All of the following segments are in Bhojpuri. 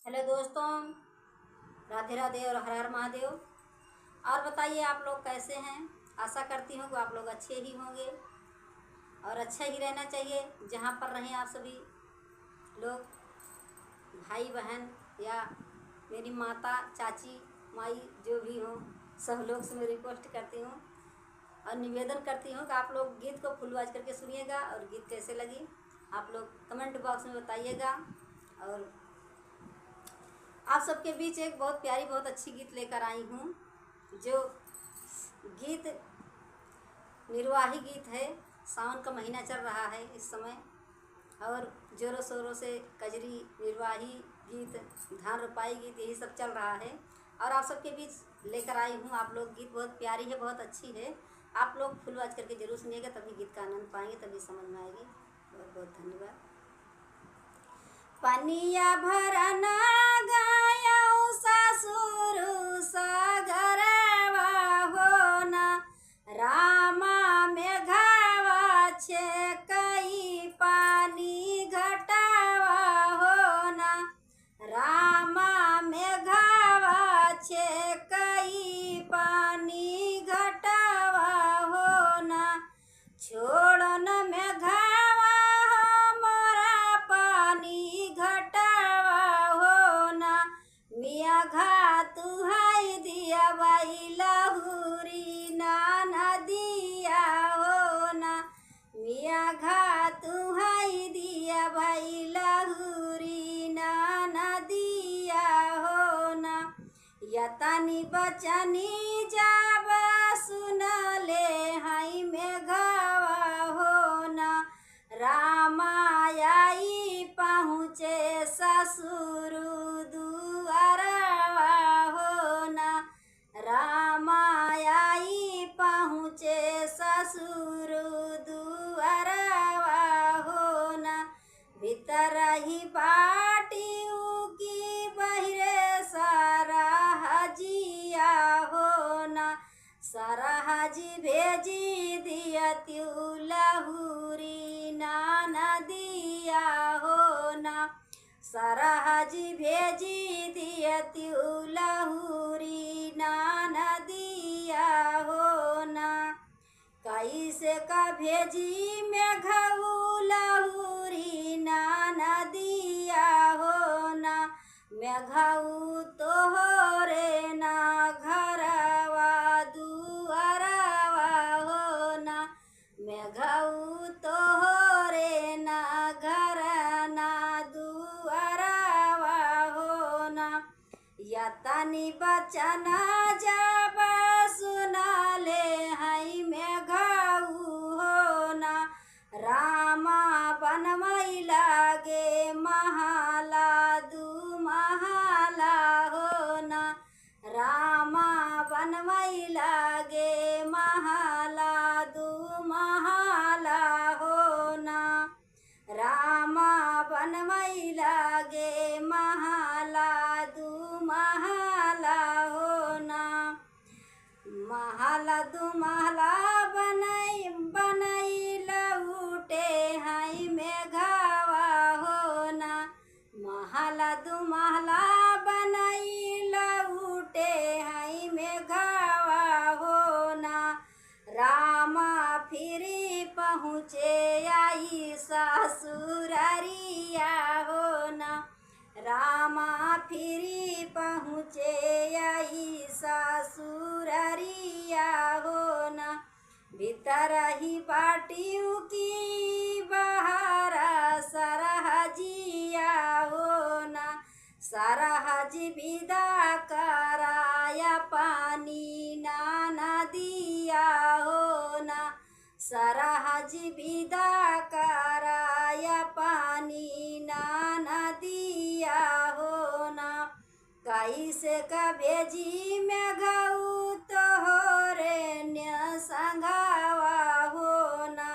हेलो दोस्तों, राधे राधे और हर हर महादेव। और बताइए आप लोग कैसे हैं। आशा करती हूँ कि आप लोग अच्छे ही होंगे और अच्छा ही रहना चाहिए। जहाँ पर रहें आप सभी लोग, भाई बहन या मेरी माता चाची माई जो भी हों, सब लोग से मैं रिक्वेस्ट करती हूँ और निवेदन करती हूँ कि आप लोग गीत को फुल आवाज करके सुनिएगा और गीत कैसे लगी आप लोग कमेंट बॉक्स में बताइएगा। और आप सबके बीच एक बहुत प्यारी बहुत अच्छी गीत लेकर आई हूँ, जो गीत निर्वाही गीत है। सावन का महीना चल रहा है इस समय और जोरों शोरों से कजरी निर्वाही गीत धान रोपाई गीत यही सब चल रहा है और आप सबके बीच लेकर आई हूँ। आप लोग गीत बहुत प्यारी है, बहुत अच्छी है। आप लोग फुल आवाज करके जरूर सुनिएगा, तभी गीत का आनंद पाएंगे, तभी समझ में आएगी। बहुत बहुत धन्यवाद। पनिया भरना गया ससुर सागरवा होना, रामा मेघवा छे कई पानी घटावा होना, रामा मेघवा छे कई पानी घटावा होना, छोड़न मेघवा घातु हाई दिया बाई लहुरी नाना दिया हो ना, मिया घातु हाई दिया बाई लहुरी नाना दिया हो ना, यतनी बचनी जब सुन ले हाई मेघवा हो ना, रामायाई पहुँचे ससुर ससुर दुआरवा होना, भीतर ही बाटी की बहिरे सारा हजिया होना, सारा हजी भेजी दिया त्यू लहुरी नाना दिया होना, सारा हजी भेजी दिया त्यू लहुरी नाना दिया होना, कैसे का भेजी मेघऊ लहुरी नाना दिया होना, मेघऊ तोहरे ना घरवा दुआरवा होना, मेघऊ तोहरे ना घर ना दुआरवा होना, यतनी बचना जब सुना ले हई मेघऊ होना, रामा बनमई लागे महाला दू महाला होना, रामा बनमई लागे महाला दू महाला होना, रामा बनमई लागे महाला दू महाला होना, महाला दू महला बनई लउटे हई मेघवा होना, महाला दू महला बनई लउटे हई मेघवा होना, रामा फिरी पहुँचे आई ससुरारिया होना, रामा फिरी पहुँचे आई ससुरारिया होना, भीतर ही बाटियों की बहारा सरहजिया होना, सरहज विदा कराया पानी नाना दिया होना, सरहज विदा कराया पानी नाना दिया होना, कैसे का भेजी मेघऊ तोहरे न्य संघावा होना,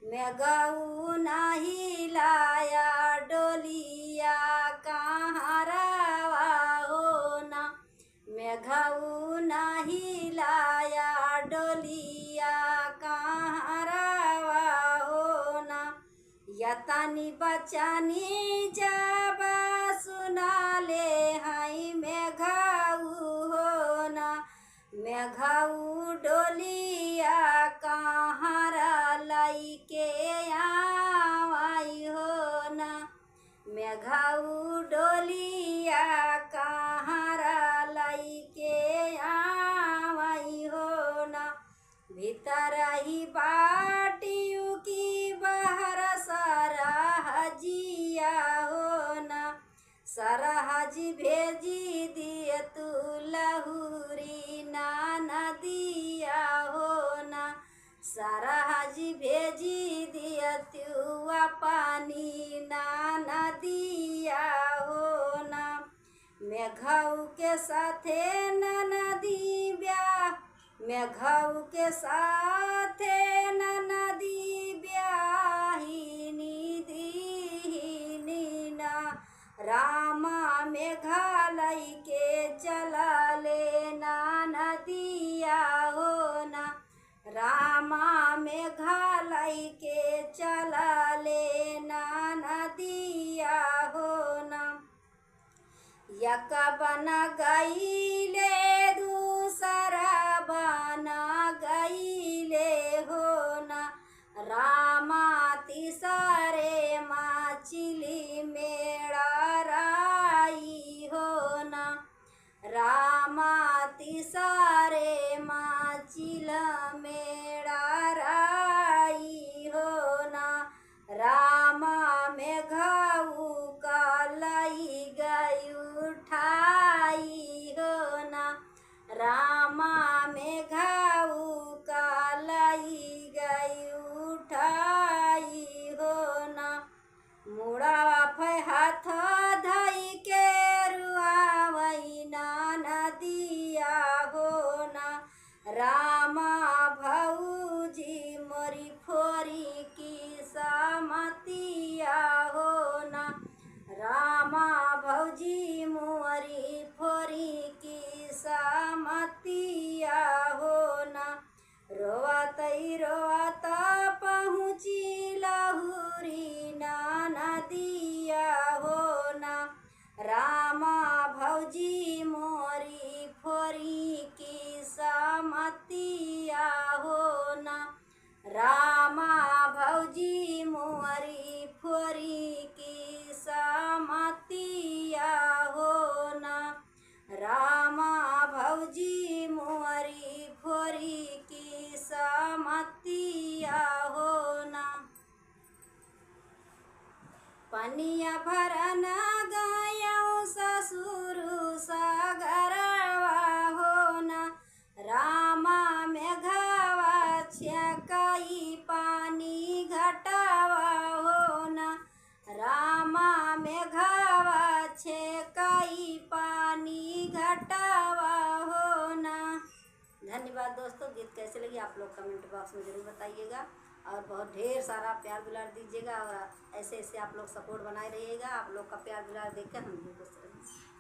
मेघऊ नहीं लाया डोलिया कहाँ रवा होना, मेघऊ नहीं लाया डोलिया कहाँ रवा होना, यतनी बचनी जब सुना ले मेघऊ डोलिया कहारा लइके आई हो ना। मेघऊ डोलिया कहारा लइके आई हो ना। भीतर ही बाटियों की बाहर सरहजिया हो ना। सरहज भेजी दिए तू लहुरी ना नदिया हो ना। सरहज भेजी दिए तू पानी ना नदिया हो ना। मेघऊ के साथे नदी ब्याह, मेघऊ के साथे नदी ब्याहिनी दीनी ना। रामा मेघालय के चला लेना नदिया हो ना। रामा मेघालय के चला लेना नदिया हो ना। यक बन गईले दूसरा बन गईले हो ना। रामा तीसरे मछली मेड़ा राई हो ना। रामा तीसरे मछल मेड़ा राई हो ना। रामा मेघऊ कलई गई उठाई हो ना। रामा मेघऊ कलई गई उठाई हो ना। मुड़ावा फै हाथ धई के रुआवई ना नदिया हो ना। रामा भौजी मोरी फोरी की समतिया हो ना। रामा भौजी मोरी फोरी की समतिया हो ना। रोवत पहुँची लहुरी ना नदिया हो ना। रामा भौजी मोरी फोरी की समतिया हो ना। रामा भौजी मोरी फोरी की समतिया हो ना। रामा भौजी मोरी फोरी की समतिया हो ना। पनिया भरन गयौ ससुर सागरवा हो ना। रामा मेघवा छकई पानी घटावा हो ना। रामा मेघवा छकई पानी घटावा हो ना। धन्यवाद दोस्तों। गीत कैसे लगी आप लोग कमेंट बॉक्स में ज़रूर बताइएगा और बहुत ढेर सारा प्यार दुलार दीजिएगा और ऐसे ऐसे आप लोग सपोर्ट बनाए रहिएगा। आप लोग का प्यार दुलार देखकर हम भी खुश रहेंगे।